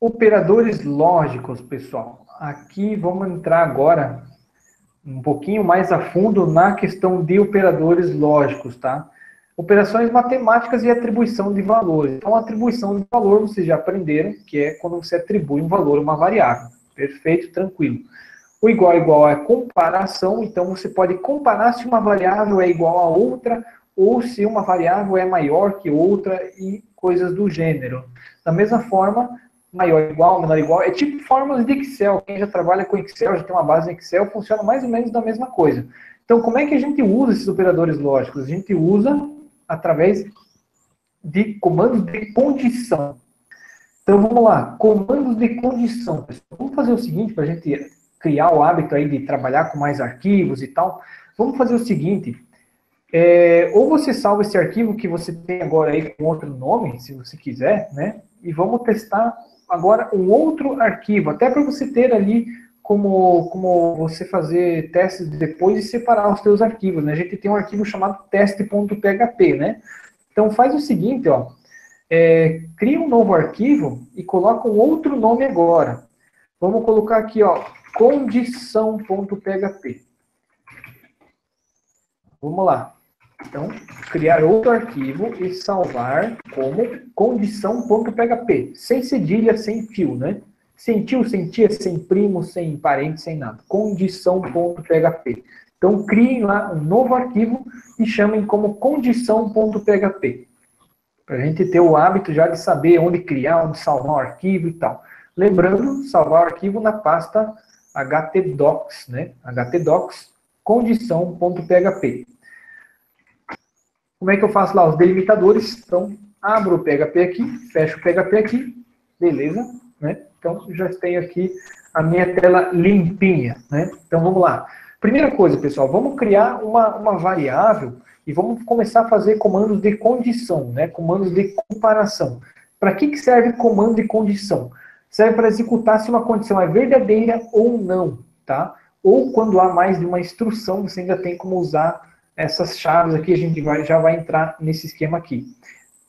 Operadores lógicos, pessoal. Aqui vamos entrar agora um pouquinho mais a fundo na questão de operadores lógicos, tá? Operações matemáticas e atribuição de valores. Então, atribuição de valor, vocês já aprenderam, que é quando você atribui um valor a uma variável. Perfeito, tranquilo. O igual a igual é comparação, então você pode comparar se uma variável é igual a outra, ou se uma variável é maior que outra, e coisas do gênero. Da mesma forma, maior igual, menor igual, é tipo fórmulas de Excel. Quem já trabalha com Excel, já tem uma base em Excel, funciona mais ou menos da mesma coisa. Então, como é que a gente usa esses operadores lógicos? A gente usa através de comandos de condição. Então, vamos lá, comandos de condição. Vamos fazer o seguinte, para a gente criar o hábito aí de trabalhar com mais arquivos e tal. Vamos fazer o seguinte, ou você salva esse arquivo que você tem agora aí com outro nome, se você quiser, né? E vamos testar agora um outro arquivo, até para você ter ali como você fazer testes depois e separar os seus arquivos, né? A gente tem um arquivo chamado teste.php, né? Então faz o seguinte, ó, cria um novo arquivo e coloca um outro nome agora. Vamos colocar aqui, ó, condição.php. Vamos lá. Então, criar outro arquivo e salvar como condição.php. Sem cedilha, sem fio, né? Sem tio, sem tia, sem primo, sem parente, sem nada. Condição.php. Então, criem lá um novo arquivo e chamem como condição.php. Para a gente ter o hábito já de saber onde criar, onde salvar o arquivo e tal. Lembrando, salvar o arquivo na pasta htdocs, né? htdocs condição.php. Como é que eu faço lá os delimitadores? Então, abro o PHP aqui, fecho o PHP aqui, beleza, né? Então, já tenho aqui a minha tela limpinha, né? Então, vamos lá. Primeira coisa, pessoal, vamos criar uma variável e vamos começar a fazer comandos de condição, né? Comandos de comparação. Para que serve comando de condição? Serve para executar se uma condição é verdadeira ou não, tá? Ou quando há mais de uma instrução, você ainda tem como usar essas chaves aqui, a gente já vai entrar nesse esquema aqui.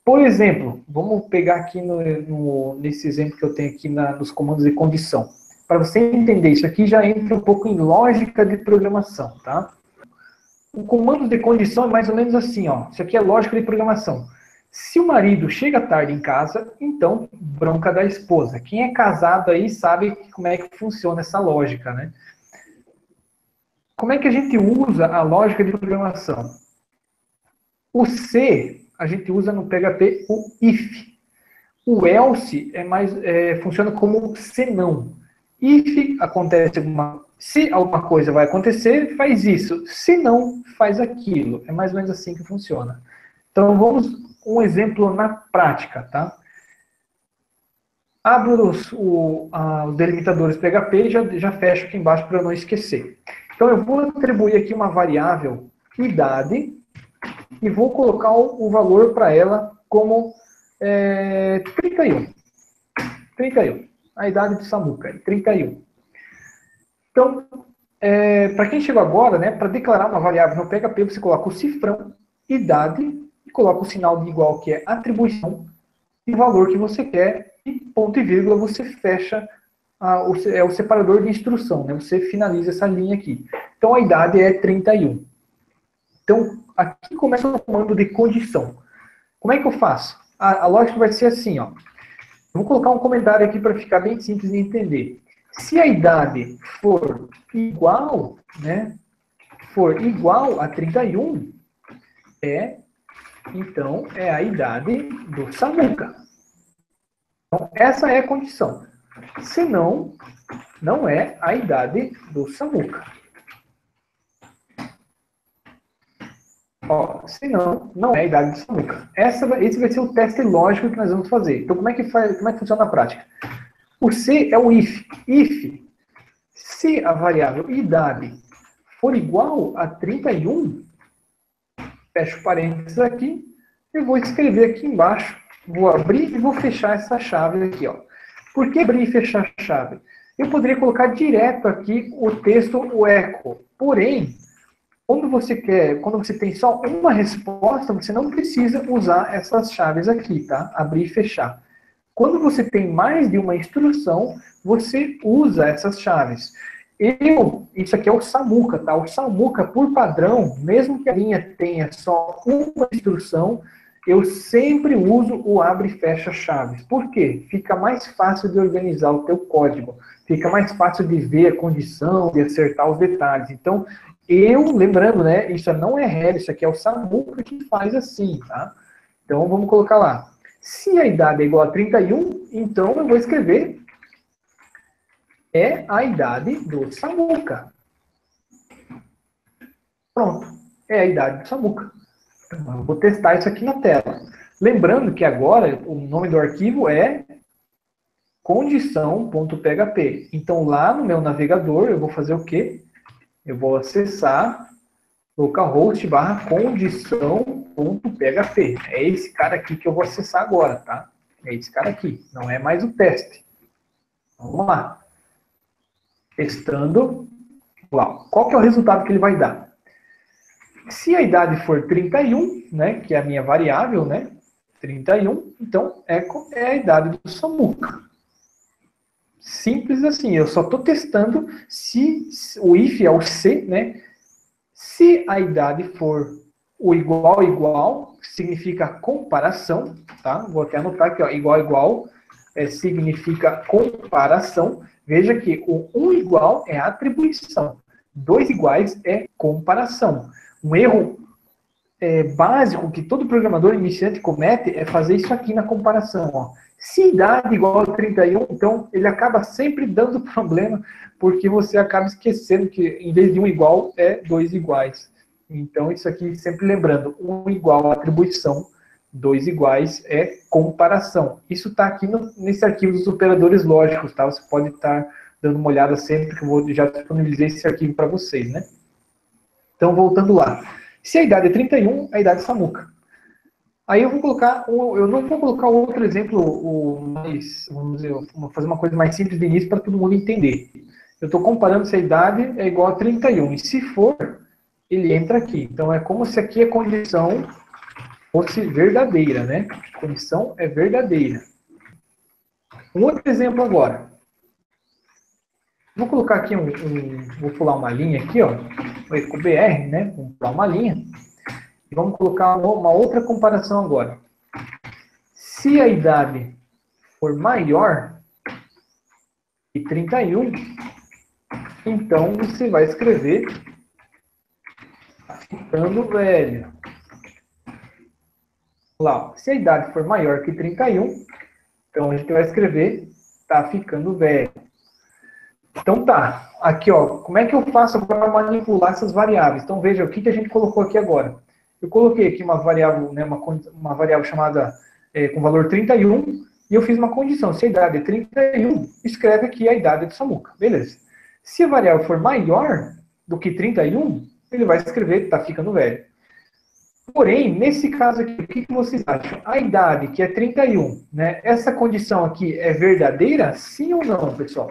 Por exemplo, vamos pegar aqui nesse exemplo que eu tenho aqui nos comandos de condição. Para você entender, isso aqui já entra um pouco em lógica de programação, tá? O comando de condição é mais ou menos assim, ó. Isso aqui é lógica de programação. Se o marido chega tarde em casa, então, bronca da esposa. Quem é casado aí sabe como é que funciona essa lógica, né? Como é que a gente usa a lógica de programação? O C, a gente usa no PHP o if. O else funciona como senão. If acontece se alguma coisa vai acontecer, faz isso. Se não, faz aquilo. É mais ou menos assim que funciona. Então, vamos um exemplo na prática, tá? Abro os delimitadores PHP e já fecho aqui embaixo para eu não esquecer. Então, eu vou atribuir aqui uma variável idade e vou colocar o valor para ela como 31. 31. A idade do Samuca, 31. Então, para quem chegou agora, né, para declarar uma variável no PHP, você coloca o cifrão, idade, e coloca o sinal de igual, que é atribuição, e o valor que você quer, e ponto e vírgula, você fecha o separador de instrução, né? Você finaliza essa linha aqui. Então, a idade é 31. Então, aqui começa o comando de condição. Como é que eu faço? A lógica vai ser assim, ó. Eu vou colocar um comentário aqui para ficar bem simples de entender. Se a idade for igual, né? For igual a 31, então é a idade do Samuca. Então, essa é a condição. Se não, não é a idade do Samuca. Ó, se não, não é a idade do Samuca. Esse vai ser o teste lógico que nós vamos fazer. Então, como é que funciona na prática? O C é o if. If, se a variável idade for igual a 31, fecho parênteses aqui, eu vou escrever aqui embaixo, vou abrir e vou fechar essa chave aqui, ó. Por que abrir e fechar a chave? Eu poderia colocar direto aqui o texto, o echo. Porém, quando você tem só uma resposta, você não precisa usar essas chaves aqui, tá? Abrir e fechar. Quando você tem mais de uma instrução, você usa essas chaves. Isso aqui é o Samuca, tá? O Samuca, por padrão, mesmo que a linha tenha só uma instrução, eu sempre uso o abre e fecha chaves. Por quê? Fica mais fácil de organizar o teu código. Fica mais fácil de ver a condição, de acertar os detalhes. Então, lembrando, né, isso não é regra, isso aqui é o Samuca que faz assim, tá? Então, vamos colocar lá. Se a idade é igual a 31, então eu vou escrever a idade do Samuca. Pronto, é a idade do Samuca. Então, eu vou testar isso aqui na tela. Lembrando que agora o nome do arquivo é condição.php. Então, lá no meu navegador, eu vou fazer o quê? Eu vou acessar localhost/condição.php. É esse cara aqui que eu vou acessar agora, tá? É esse cara aqui, não é mais o teste. Vamos lá. Testando. Uau. Qual que é o resultado que ele vai dar? Se a idade for 31, né, que é a minha variável, né, 31, então é a idade do Samuca. Simples assim, eu só estou testando se o if é o se, né, se a idade for o igual, significa comparação, tá? Vou até anotar aqui, ó, igual, significa comparação. Veja que o 1 igual é atribuição, 2 iguais é comparação. Um erro básico que todo programador iniciante comete é fazer isso aqui na comparação. Ó. Se idade igual a 31, então ele acaba sempre dando problema, porque você acaba esquecendo que em vez de 1 igual, é 2 iguais. Então isso aqui, sempre lembrando, 1 igual atribuição, 2 iguais é comparação. Isso está aqui nesse arquivo dos operadores lógicos, tá? Você pode estar dando uma olhada sempre, que eu já disponibilizei esse arquivo para vocês, né? Então, voltando lá. Se a idade é 31, a idade é Samuca. Aí eu vou colocar, eu não vou colocar outro exemplo, vamos dizer, vou fazer uma coisa mais simples de início para todo mundo entender. Eu estou comparando se a idade é igual a 31, e se for, ele entra aqui. Então é como se aqui a condição fosse verdadeira, né? A condição é verdadeira. Um outro exemplo agora. Vou colocar aqui vou pular uma linha aqui, ó, com BR, né? Vamos pular uma linha. E vamos colocar uma outra comparação agora. Se a idade for maior que 31, então você vai escrever ficando velho. Lá, se a idade for maior que 31, então a gente vai escrever tá ficando velho. Então tá, aqui ó, como é que eu faço para manipular essas variáveis? Então veja, o que a gente colocou aqui agora. Eu coloquei aqui uma variável, né, uma variável chamada com valor 31, e eu fiz uma condição. Se a idade é 31, escreve aqui a idade do Samuca. Beleza. Se a variável for maior do que 31, ele vai escrever tá ficando velho. Porém, nesse caso aqui, o que vocês acham? A idade, que é 31, né? Essa condição aqui é verdadeira? Sim ou não, pessoal?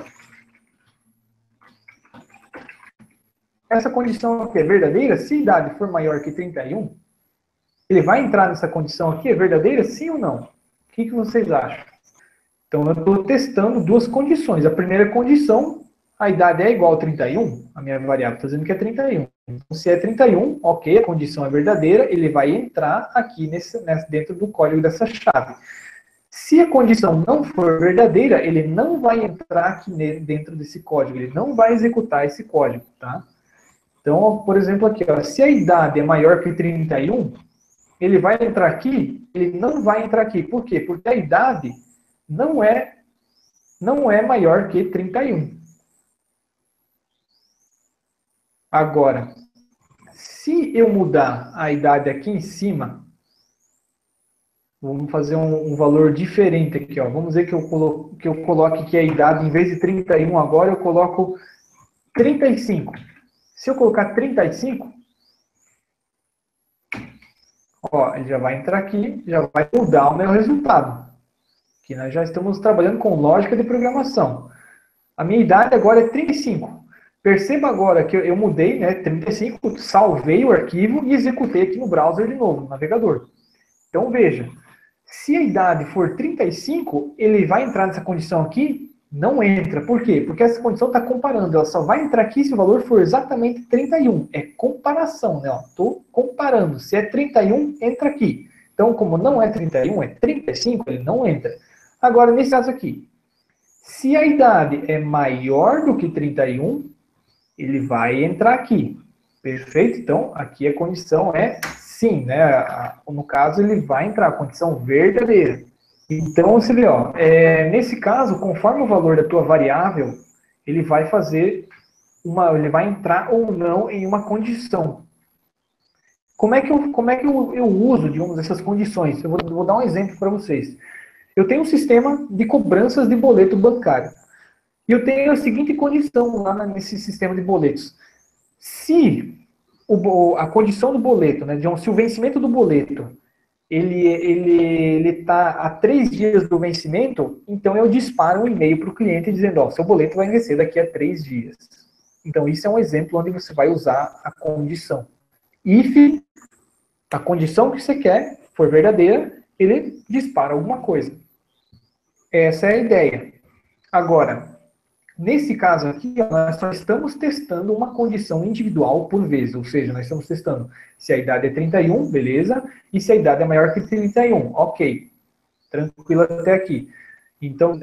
Essa condição aqui é verdadeira? Se a idade for maior que 31, ele vai entrar nessa condição aqui? É verdadeira? Sim ou não? O que vocês acham? Então, eu estou testando duas condições. A primeira condição, a idade é igual a 31, a minha variável está dizendo que é 31. Então, se é 31, ok, a condição é verdadeira, ele vai entrar aqui dentro do código dessa chave. Se a condição não for verdadeira, ele não vai entrar aqui dentro desse código, ele não vai executar esse código, tá? Então, por exemplo, aqui, ó, se a idade é maior que 31, ele vai entrar aqui, ele não vai entrar aqui. Por quê? Porque a idade não é maior que 31. Agora, se eu mudar a idade aqui em cima, vamos fazer um valor diferente aqui, ó. Vamos dizer que eu coloque aqui a idade, em vez de 31 agora, eu coloco 35. Se eu colocar 35, ó, ele já vai entrar aqui, já vai mudar o meu resultado. Que nós já estamos trabalhando com lógica de programação. A minha idade agora é 35. Perceba agora que eu mudei, né, 35, salvei o arquivo e executei aqui no browser de novo, no navegador. Então veja, Se a idade for 35, ele vai entrar nessa condição aqui? Não entra. Por quê? Porque essa condição está comparando. Ela só vai entrar aqui se o valor for exatamente 31. É comparação, né? Estou comparando. Se é 31, entra aqui. Então, como não é 31, é 35, ele não entra. Agora, nesse caso aqui, se a idade é maior do que 31, ele vai entrar aqui. Perfeito? Então, aqui a condição é sim, né? No caso, ele vai entrar, a condição verdadeira. Então, você vê, ó, nesse caso, conforme o valor da tua variável, ele vai fazer ele vai entrar ou não em uma condição. Como é que eu uso, digamos, essas condições? Eu vou dar um exemplo para vocês. Eu tenho um sistema de cobranças de boleto bancário. E eu tenho a seguinte condição lá nesse sistema de boletos. Se a condição do boleto, né, se o vencimento do boleto ele está a 3 dias do vencimento, então eu disparo um e-mail para o cliente dizendo, ó, seu boleto vai vencer daqui a 3 dias. Então, isso é um exemplo onde você vai usar a condição. If a condição que você quer for verdadeira, ele dispara alguma coisa. Essa é a ideia. Agora, nesse caso aqui, nós só estamos testando uma condição individual por vez, ou seja, nós estamos testando se a idade é 31, beleza, e se a idade é maior que 31, ok, tranquilo até aqui. Então,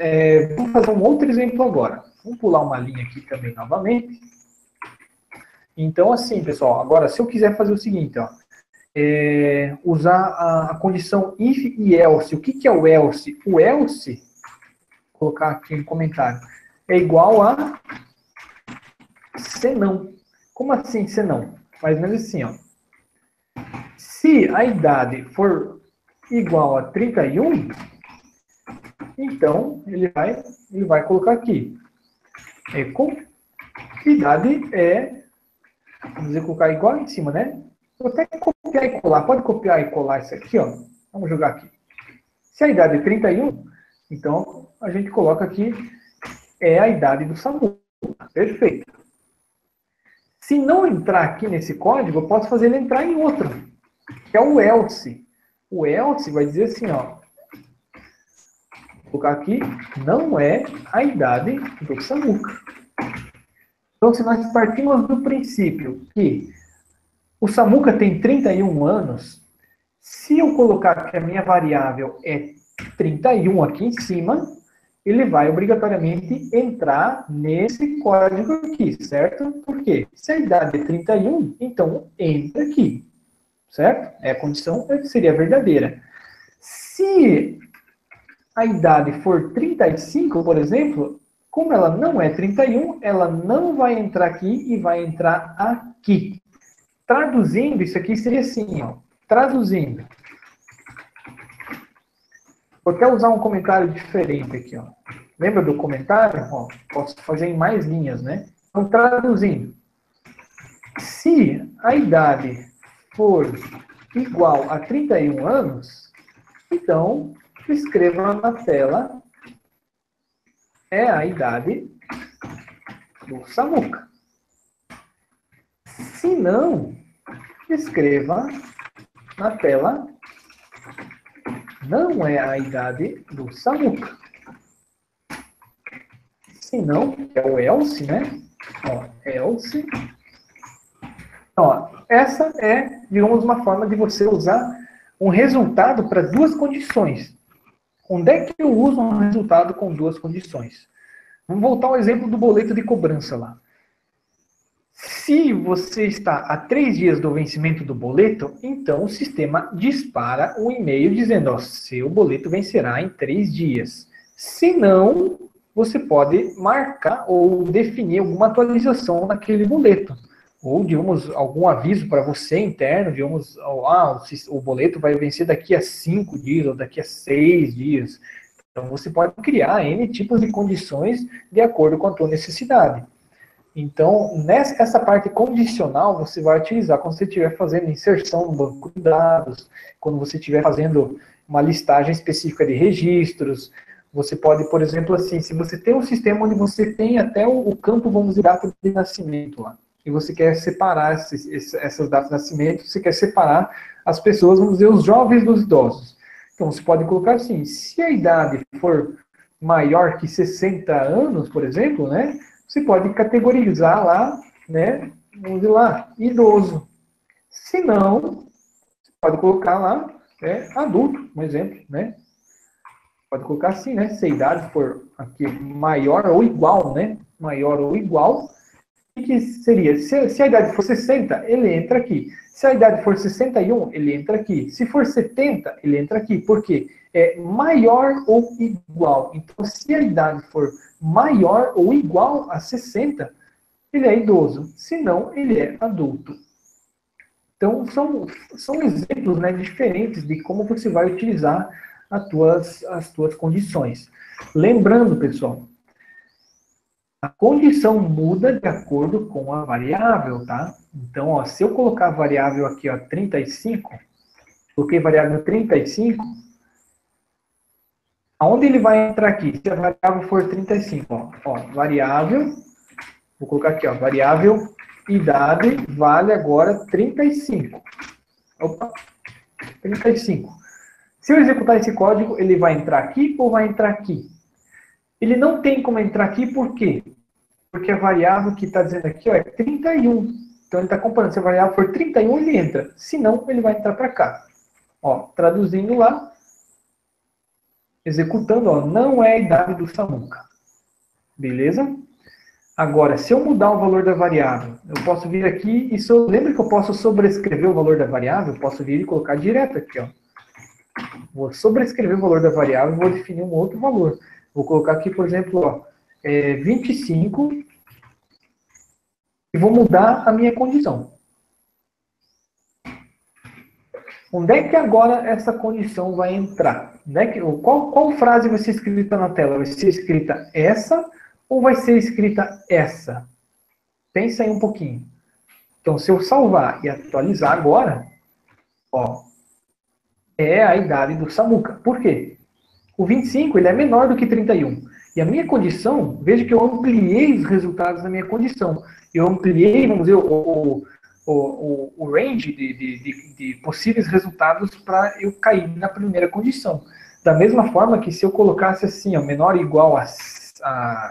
vamos fazer um outro exemplo agora. Vamos pular uma linha aqui também novamente. Então, assim, pessoal, agora, se eu quiser fazer o seguinte, ó, usar a condição if e else. O que é o else? O else, vou colocar aqui no comentário, é igual a senão. Como assim senão? Mais ou menos assim, ó. Se a idade for igual a 31, então ele vai colocar aqui. Idade vamos dizer, colocar igual em cima, né? Vou até copiar e colar. Pode copiar e colar isso aqui, ó. Vamos jogar aqui. Se a idade é 31, então a gente coloca aqui a idade do SAMU. Perfeito. Se não entrar aqui nesse código, eu posso fazer ele entrar em outro, que é o else. O else vai dizer assim, ó. Vou colocar aqui, não é a idade do SAMUCA. Então, se nós partimos do princípio que o SAMUCA tem 31 anos, se eu colocar que a minha variável é 31 aqui em cima, ele vai obrigatoriamente entrar nesse código aqui, certo? Por quê? Se a idade é 31, então entra aqui, certo? A condição seria verdadeira. Se a idade for 35, por exemplo, como ela não é 31, ela não vai entrar aqui e vai entrar aqui. Traduzindo, isso aqui seria assim, ó. Traduzindo. Vou até usar um comentário diferente aqui, ó. Lembra do comentário? Ó, posso fazer em mais linhas, né? Então, traduzindo. Se a idade for igual a 31 anos, então, escreva na tela a idade do SAMUCA. Se não, escreva na tela não é a idade do SAMUCA. Se não, é o else, né? Ó, else. Ó, essa é, digamos, uma forma de você usar um resultado para duas condições. Onde é que eu uso um resultado com duas condições? Vamos voltar ao exemplo do boleto de cobrança lá. Se você está a 3 dias do vencimento do boleto, então o sistema dispara um e-mail dizendo, ó, seu boleto vencerá em 3 dias. Se não, você pode marcar ou definir alguma atualização naquele boleto. Ou, digamos, algum aviso para você interno, digamos, o boleto vai vencer daqui a 5 dias ou daqui a 6 dias. Então, você pode criar N tipos de condições de acordo com a tua necessidade. Então, essa parte condicional você vai utilizar quando você estiver fazendo inserção no banco de dados, quando você estiver fazendo uma listagem específica de registros. Você pode, por exemplo, assim, se você tem um sistema onde você tem até o campo, vamos dizer, data de nascimento lá, e você quer separar essas datas de nascimento, você quer separar as pessoas, vamos dizer, os jovens dos idosos. Então, você pode colocar assim, se a idade for maior que 60 anos, por exemplo, né, você pode categorizar lá, né, vamos dizer lá, idoso. Se não, pode colocar lá, adulto, um exemplo, né? Pode colocar assim, né? Se a idade for aqui maior ou igual, né? Maior ou igual, o que seria? Se a idade for 60, ele entra aqui. Se a idade for 61, ele entra aqui. Se for 70, ele entra aqui. Por quê? É maior ou igual. Então, se a idade for maior ou igual a 60, ele é idoso. Se não, ele é adulto. Então, são exemplos, né, diferentes de como você vai utilizar as tuas condições. Lembrando, pessoal, a condição muda de acordo com a variável, tá? Então, ó, se eu colocar a variável aqui, ó, 35, coloquei variável 35, aonde ele vai entrar aqui? Se a variável for 35, ó, variável, vou colocar aqui, ó, variável idade vale agora 35. Opa, 35. Se eu executar esse código, ele vai entrar aqui ou vai entrar aqui? Ele não tem como entrar aqui, por quê? Porque a variável que está dizendo aqui, ó, é 31. Então ele está comparando. Se a variável for 31, ele entra. Se não, ele vai entrar para cá. Ó, traduzindo lá, executando, ó, não é a idade do Samuca. Beleza? Agora, se eu mudar o valor da variável, eu posso vir aqui e lembra que eu posso sobrescrever o valor da variável? Eu posso vir e colocar direto aqui, ó. Vou sobrescrever o valor da variável e vou definir um outro valor. Vou colocar aqui, por exemplo, ó, 25 e vou mudar a minha condição. Onde é que agora essa condição vai entrar? Qual frase vai ser escrita na tela? Vai ser escrita essa ou vai ser escrita essa? Pensa aí um pouquinho. Então, se eu salvar e atualizar agora, ó, é a idade do Samuca. Por quê? O 25 ele é menor do que 31. E a minha condição, veja que eu ampliei os resultados da minha condição. Eu ampliei, vamos dizer, o range de possíveis resultados para eu cair na primeira condição. Da mesma forma que se eu colocasse assim, ó, menor ou igual a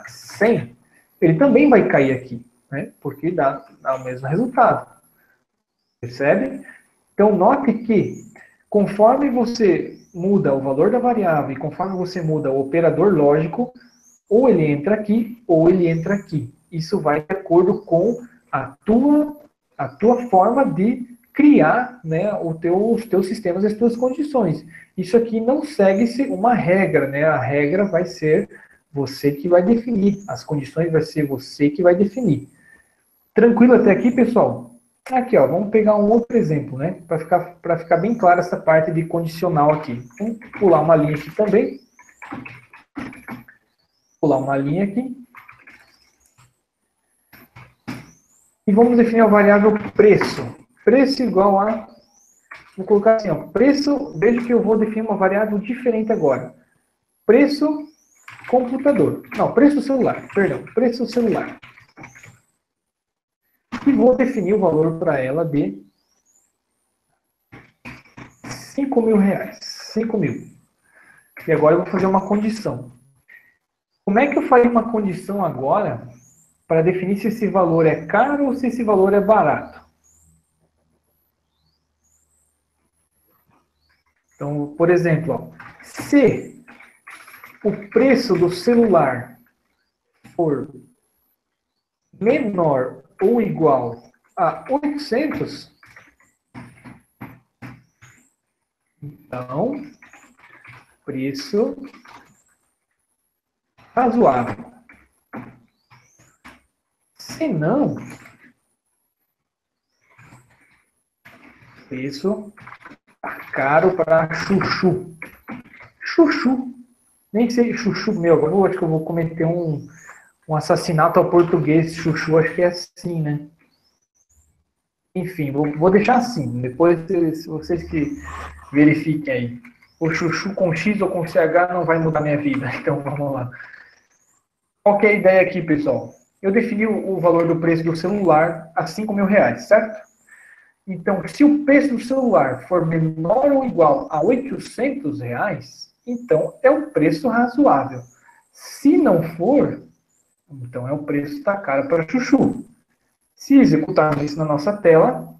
100, ele também vai cair aqui, né? Porque dá o mesmo resultado. Percebe? Então, note que conforme você muda o valor da variável e conforme você muda o operador lógico, ou ele entra aqui, ou ele entra aqui. Isso vai de acordo com a tua forma de criar, né, os teus sistemas e as tuas condições. Isso aqui não segue-se uma regra, né? A regra vai ser você que vai definir. As condições vai ser você que vai definir. Tranquilo até aqui, pessoal? Aqui, ó, vamos pegar um outro exemplo, né? Para ficar bem clara essa parte de condicional aqui. Vamos pular uma linha aqui também. Pular uma linha aqui. E vamos definir a variável preço. Preço igual a... Vou colocar assim, ó, preço... Veja que eu vou definir uma variável diferente agora. Preço computador. Não, preço celular. Perdão, preço celular. E vou definir o valor para ela de R$5.000. 5.000. E agora eu vou fazer uma condição. Como é que eu faria uma condição agora para definir se esse valor é caro ou se esse valor é barato? Então, por exemplo, ó, se o preço do celular for menor ou igual a 800, então, preço razoável. Se não, preço caro para chuchu. Chuchu. Nem que seja chuchu meu. Agora acho que eu vou cometer um assassinato ao português. Chuchu, acho que é assim, né? Enfim, vou deixar assim. Depois vocês que verifiquem aí. O chuchu com X ou com CH não vai mudar minha vida. Então vamos lá. Qual que é a ideia aqui, pessoal? Eu defini o valor do preço do celular a R$5.000, certo? Então, se o preço do celular for menor ou igual a R$ 800, então é um preço razoável. Se não for, então é o preço que está caro para chuchu. Se executarmos isso na nossa tela,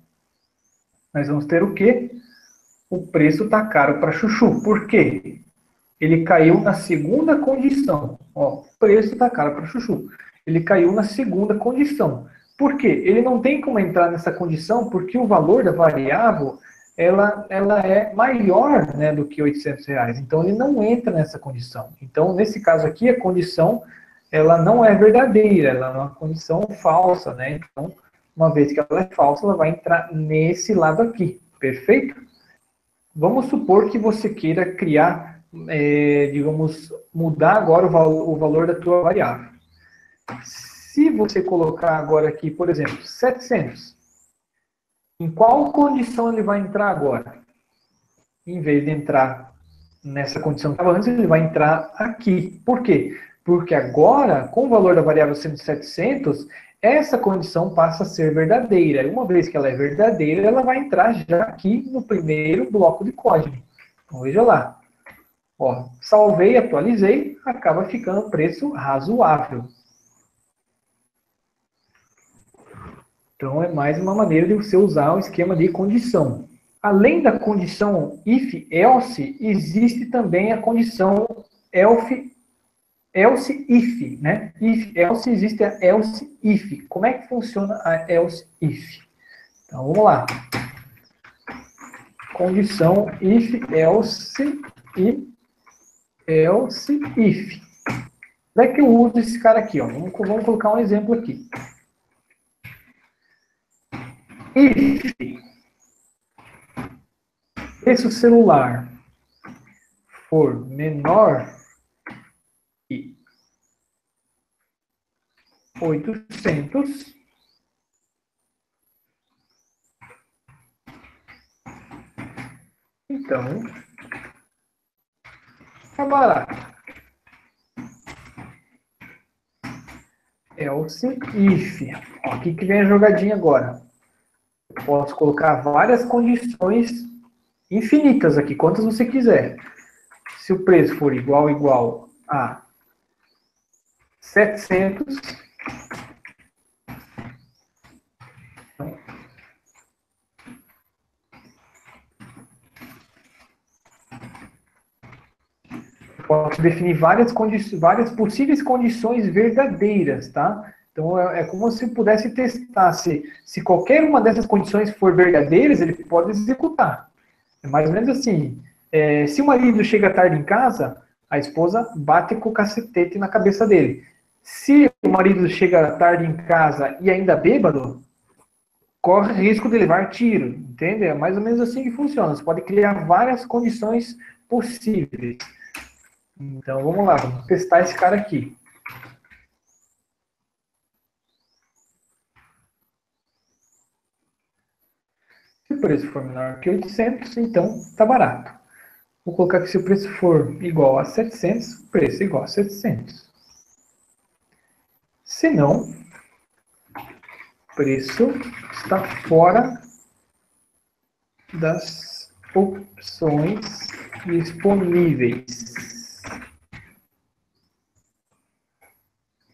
nós vamos ter o quê? O preço está caro para chuchu. Por quê? Ele caiu na segunda condição. Ó, o preço está caro para chuchu. Ele caiu na segunda condição. Por quê? Ele não tem como entrar nessa condição porque o valor da variável ela é maior, né, do que R$ 800. Então, ele não entra nessa condição. Então, nesse caso aqui, a condição ela não é verdadeira, ela é uma condição falsa. Né? Então, uma vez que ela é falsa, ela vai entrar nesse lado aqui. Perfeito? Vamos supor que você queira criar, digamos, mudar agora o valor da tua variável. Se você colocar agora aqui, por exemplo, 700, em qual condição ele vai entrar agora? Em vez de entrar nessa condição que estava antes, ele vai entrar aqui. Por quê? Porque agora, com o valor da variável sendo 700, essa condição passa a ser verdadeira. E uma vez que ela é verdadeira, ela vai entrar já aqui no primeiro bloco de código. Então, veja lá. Ó, salvei, atualizei, acaba ficando preço razoável. Então, é mais uma maneira de você usar o esquema de condição. Além da condição if-else, existe também a condição else-if, né? If-else, existe a else-if. Como é que funciona a else-if? Então, vamos lá. Condição if-else e else-if. Como é que eu uso esse cara aqui? Ó? Vamos colocar um exemplo aqui. If esse celular for menor que 800, então é barato. Else if. Ó, aqui que vem a jogadinha agora. Eu posso colocar várias condições infinitas aqui, quantas você quiser. Se o preço for igual a 700, eu posso definir várias possíveis condições verdadeiras, tá? Então, é como se pudesse testar se qualquer uma dessas condições for verdadeiras, ele pode executar. É mais ou menos assim, se o marido chega tarde em casa, a esposa bate com o cacetete na cabeça dele. Se o marido chega tarde em casa e ainda bêbado, corre risco de levar tiro, entende? É mais ou menos assim que funciona. Você pode criar várias condições possíveis. Então, vamos lá, vamos testar esse cara aqui. Se o preço for menor que 800, então está barato. Vou colocar que se o preço for igual a 700, o preço é igual a 700. Se não, o preço está fora das opções disponíveis.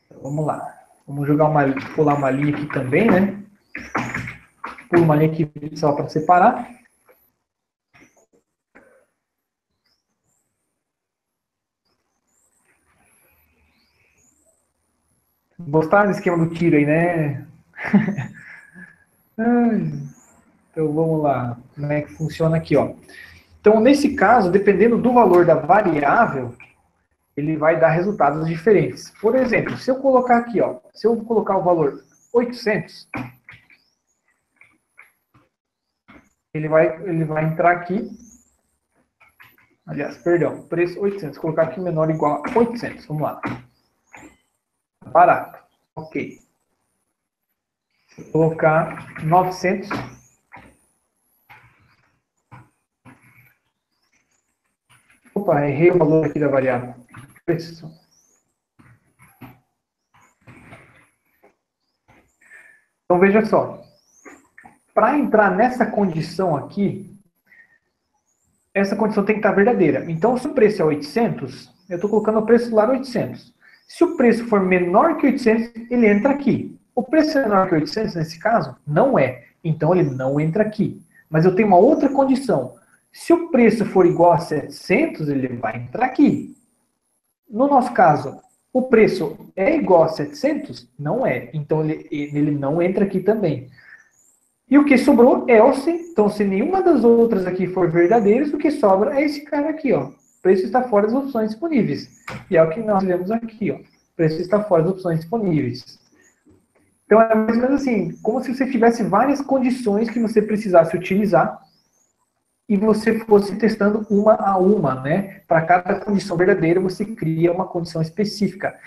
Então, vamos lá. Vamos pular uma linha aqui também, né? Pula uma linha aqui só para separar. Gostaram do esquema do tiro aí, né? Então vamos lá. Como é que funciona aqui, ó? Então, nesse caso, dependendo do valor da variável, ele vai dar resultados diferentes. Por exemplo, se eu colocar aqui, ó, se eu colocar o valor 800, ele vai entrar aqui. Aliás, perdão, preço 800. Colocar aqui menor ou igual a 800. Vamos lá. Barato. Ok. Vou colocar 900. Opa, errei o valor aqui da variável. Preço. Então, veja só. para entrar nessa condição aqui, essa condição tem que estar verdadeira. Então, se o preço é 800, eu estou colocando o preço do celular 800. Se o preço for menor que 800, ele entra aqui. O preço é menor que 800, nesse caso? Não é. Então, ele não entra aqui. Mas eu tenho uma outra condição. Se o preço for igual a 700, ele vai entrar aqui. No nosso caso, o preço é igual a 700? Não é. Então, ele não entra aqui também. E o que sobrou é else. Então, se nenhuma das outras aqui for verdadeiras, o que sobra é esse cara aqui, ó. O preço está fora das opções disponíveis. E é o que nós vemos aqui, ó. O preço está fora das opções disponíveis. Então, é mais ou menos assim, como se você tivesse várias condições que você precisasse utilizar e você fosse testando uma a uma, né? Para cada condição verdadeira, você cria uma condição específica.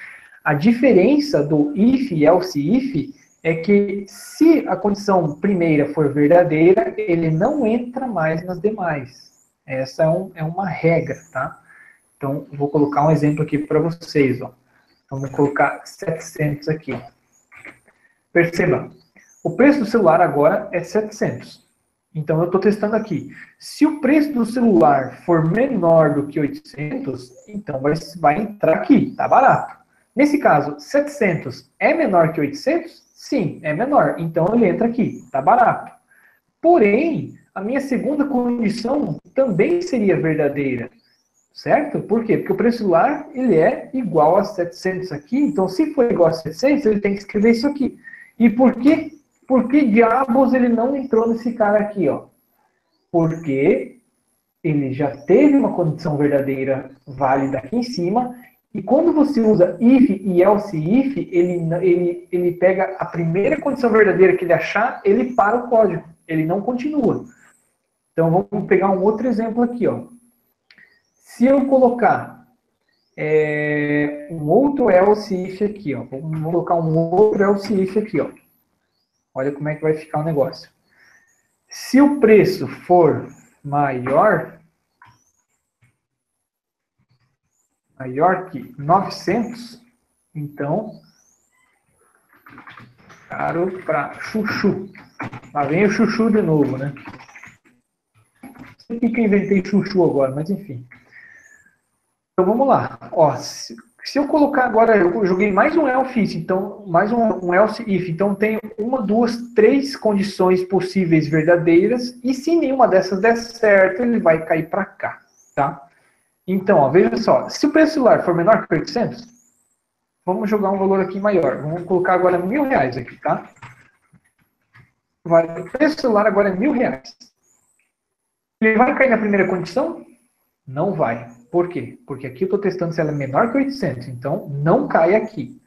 A diferença do if e else if é que se a condição primeira for verdadeira, ele não entra mais nas demais. Essa é uma regra, tá? Então, vou colocar um exemplo aqui para vocês, ó. Então, vou colocar 700 aqui. Perceba, o preço do celular agora é 700. Então, eu estou testando aqui. Se o preço do celular for menor do que 800, então vai entrar aqui, tá barato. Nesse caso, 700 é menor que 800? Sim, é menor. Então, ele entra aqui, tá barato. Porém, a minha segunda condição também seria verdadeira. Certo? Por quê? Porque o preço do celular, ele é igual a 700 aqui. Então, se for igual a 700, ele tem que escrever isso aqui. E por quê? Por que diabos ele não entrou nesse cara aqui, ó? Porque ele já teve uma condição verdadeira válida aqui em cima, e quando você usa if e else if, ele pega a primeira condição verdadeira que ele achar, ele para o código, ele não continua. Então vamos pegar um outro exemplo aqui, ó. Se eu colocar um outro else if aqui, ó, vamos colocar um outro else if aqui, ó. Olha como é que vai ficar o negócio. Se o preço for maior que 900, então, caro para chuchu. Lá vem o chuchu de novo, né? Não sei por que eu inventei chuchu agora, mas enfim. Então vamos lá. Ó, se eu colocar agora, eu joguei mais um else, então, mais um else if. Então tem uma, duas, três condições possíveis verdadeiras, e se nenhuma dessas der certo, ele vai cair para cá, tá? Então, ó, veja só, se o preço do celular for menor que 800, vamos jogar um valor aqui maior. Vamos colocar agora R$1.000 aqui, tá? O preço do celular agora é R$1.000. Ele vai cair na primeira condição? Não vai. Por quê? Porque aqui eu estou testando se ela é menor que 800. Então, não cai aqui.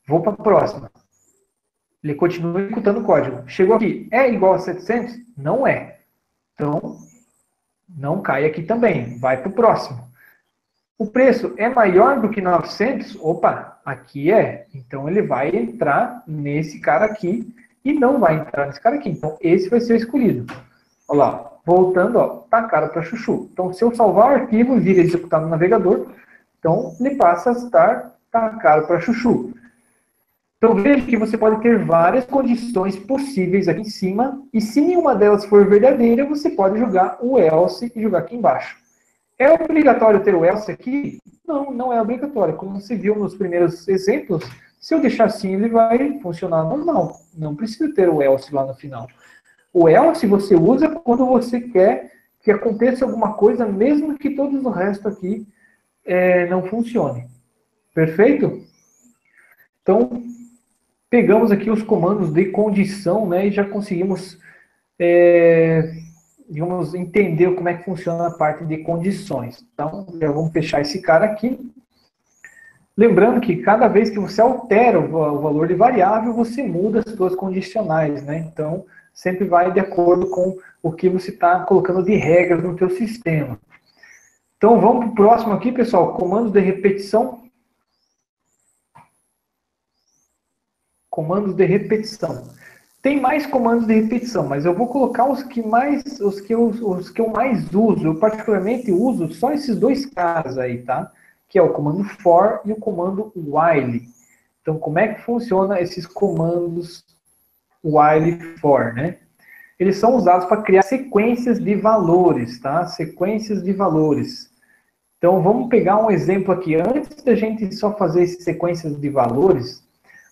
Vou para a próxima. Ele continua executando o código. Chegou aqui. É igual a 700? Não é. Então, não cai aqui também. Vai para o próximo. O preço é maior do que 900? Opa, aqui é. Então, ele vai entrar nesse cara aqui e não vai entrar nesse cara aqui. Então, esse vai ser o escolhido. Olha lá. Voltando, ó, tá caro para chuchu. Então, se eu salvar o arquivo e vir executar no navegador, então ele passa a estar tá caro para chuchu. Então, veja que você pode ter várias condições possíveis aqui em cima, e se nenhuma delas for verdadeira, você pode jogar o else e jogar aqui embaixo. É obrigatório ter o else aqui? Não, não é obrigatório. Como você viu nos primeiros exemplos, se eu deixar assim, ele vai funcionar normal. Não precisa ter o else lá no final. O else você usa quando você quer que aconteça alguma coisa, mesmo que todo o resto aqui não funcione. Perfeito? Então, pegamos aqui os comandos de condição, né, e já conseguimos, digamos, entender como é que funciona a parte de condições. Então, já vamos fechar esse cara aqui. Lembrando que cada vez que você altera o valor de variável, você muda as suas condicionais, né? Então, sempre vai de acordo com o que você está colocando de regras no seu sistema. Então, vamos para o próximo aqui, pessoal. Comandos de repetição. Comandos de repetição. Tem mais comandos de repetição, mas eu vou colocar os que eu mais uso. Eu particularmente uso só esses dois caras aí, tá? Que é o comando for e o comando while. Então, como é que funciona esses comandos while e for, né? eles são usados para criar sequências de valores, tá? Sequências de valores. Então, vamos pegar um exemplo aqui. Antes da gente só fazer sequências de valores,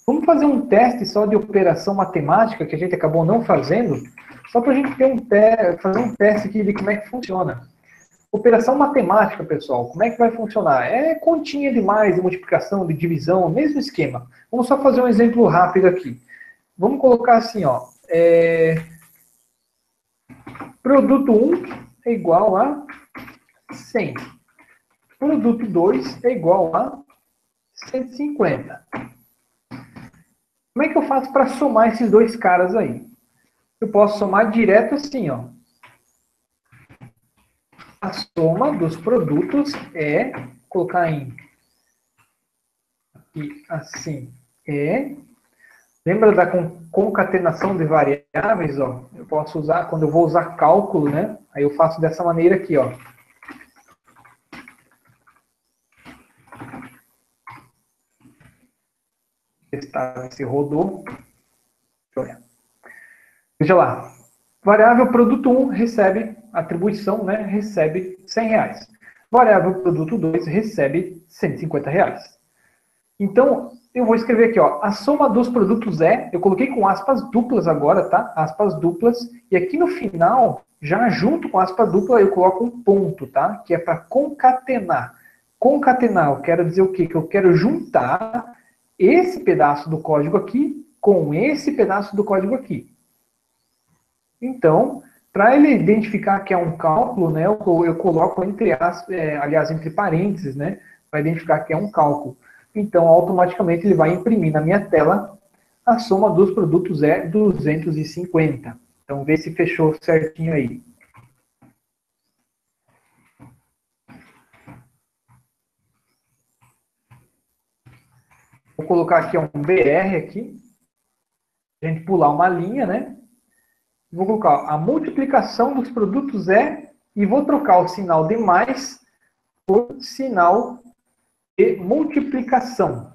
vamos fazer um teste só de operação matemática, que a gente acabou não fazendo, só para a gente ter fazer um teste aqui de como é que funciona. Operação matemática, pessoal, como é que vai funcionar? É continha de mais, de multiplicação, de divisão, mesmo esquema. Vamos só fazer um exemplo rápido aqui. Vamos colocar assim, ó. Produto 1 é igual a 100. Produto 2 é igual a 150. Como é que eu faço para somar esses dois caras aí? Eu posso somar direto assim, ó. A soma dos produtos é, colocar em aqui assim, lembra da concatenação de variáveis, ó? Eu posso usar, quando eu vou usar cálculo, né? Aí eu faço dessa maneira aqui, ó. Testar se rodou. Veja lá. Variável produto 1 recebe, atribuição, né? Recebe R$100. Variável produto 2 recebe R$150. Então, eu vou escrever aqui, ó, a soma dos produtos eu coloquei com aspas duplas agora, tá? Aspas duplas, e aqui no final, já junto com aspas dupla, eu coloco um ponto, tá? Que é para concatenar. Concatenar, eu quero dizer o quê? Que eu quero juntar esse pedaço do código aqui com esse pedaço do código aqui. Então, para ele identificar que é um cálculo, né, eu coloco entre parênteses, né, para identificar que é um cálculo. Então, automaticamente ele vai imprimir na minha tela a soma dos produtos é 250. Então, vê se fechou certinho aí. Vou colocar aqui um BR aqui. A gente pular uma linha, né? Vou colocar a multiplicação dos produtos e vou trocar o sinal de mais por sinal de multiplicação.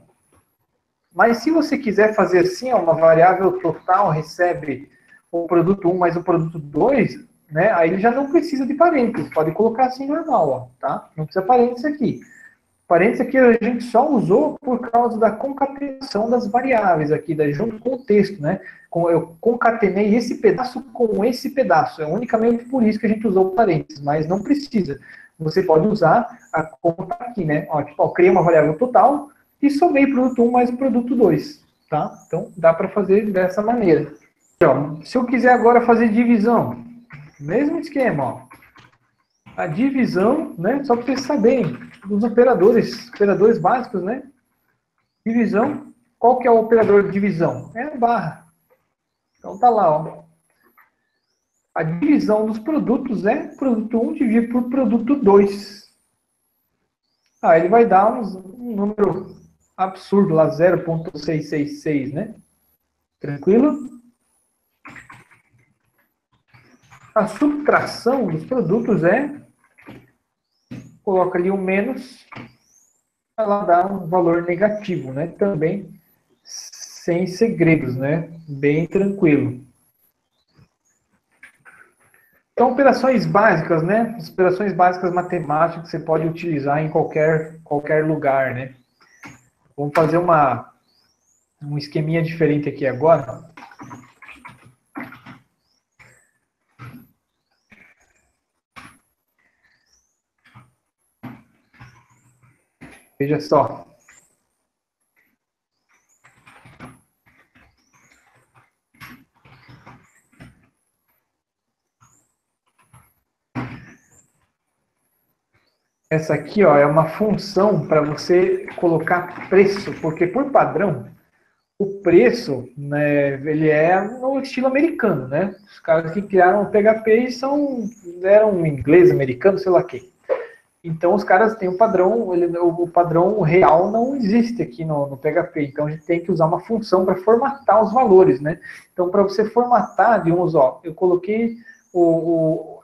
Mas se você quiser fazer assim, uma variável total recebe o produto 1 mais o produto 2, né, aí ele já não precisa de parênteses. Pode colocar assim normal, ó, tá? Não precisa parênteses aqui. Parênteses aqui a gente só usou por causa da concatenação das variáveis aqui, junto com o texto, né? Eu concatenei esse pedaço com esse pedaço. É unicamente por isso que a gente usou parênteses, mas não precisa. Você pode usar a conta aqui, né? Ó, tipo, ó, criei uma variável total e somei produto 1 mais o produto 2, tá? Então, dá para fazer dessa maneira. Ó, se eu quiser agora fazer divisão, mesmo esquema, ó. A divisão, né? Só para vocês saberem, dos operadores básicos, né? Divisão, qual que é o operador de divisão? É a barra. Então tá lá, ó. A divisão dos produtos é produto 1 dividido por produto 2. Ah, ele vai dar um número absurdo lá, 0,666, né? Tranquilo? A subtração dos produtos coloca ali um menos, ela dá um valor negativo, né? Também sem segredos, né? Bem tranquilo. Então, operações básicas, né? As operações básicas matemáticas que você pode utilizar em qualquer lugar, né? Vamos fazer um esqueminha diferente aqui agora. Veja só. Essa aqui, ó, é uma função para você colocar preço, porque por padrão, o preço, né, ele é no estilo americano, né? Os caras que criaram o PHP eram inglês, americano, sei lá quem. Então os caras têm um padrão, o padrão real não existe aqui no PHP, então a gente tem que usar uma função para formatar os valores, né? Então para você formatar, digamos, ó, eu coloquei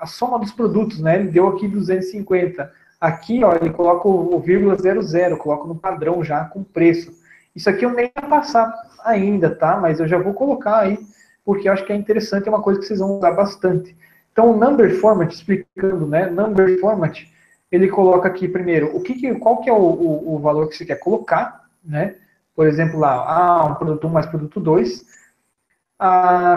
a soma dos produtos, né? Ele deu aqui 250. Aqui, ó, ele coloca o vírgula 00, coloca no padrão já com preço. Isso aqui eu nem ia passar ainda, tá? Mas eu já vou colocar aí porque eu acho que é interessante, é uma coisa que vocês vão usar bastante. Então, o number format, explicando, né? Number format, ele coloca aqui primeiro qual que é o valor que você quer colocar, né? Por exemplo, lá, um produto 1 mais produto 2.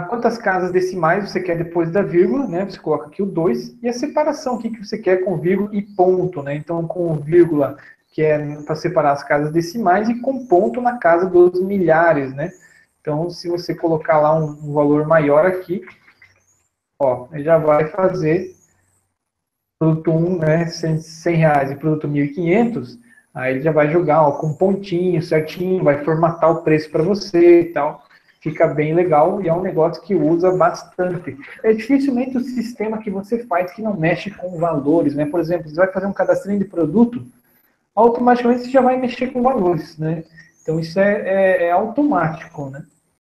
Quantas casas decimais você quer depois da vírgula, né? Você coloca aqui o 2. E a separação, o que você quer com vírgula e ponto, né? Então, com vírgula, que é para separar as casas decimais, e com ponto na casa dos milhares, né? Então, se você colocar lá um valor maior aqui, ó, ele já vai fazer produto 1, né, R$100 e produto 1.500, aí ele já vai jogar, ó, com pontinho certinho, vai formatar o preço para você e tal. Fica bem legal e é um negócio que usa bastante. É dificilmente o sistema que você faz que não mexe com valores, né? Por exemplo, você vai fazer um cadastrinho de produto, automaticamente você já vai mexer com valores, né? Então isso é automático, né?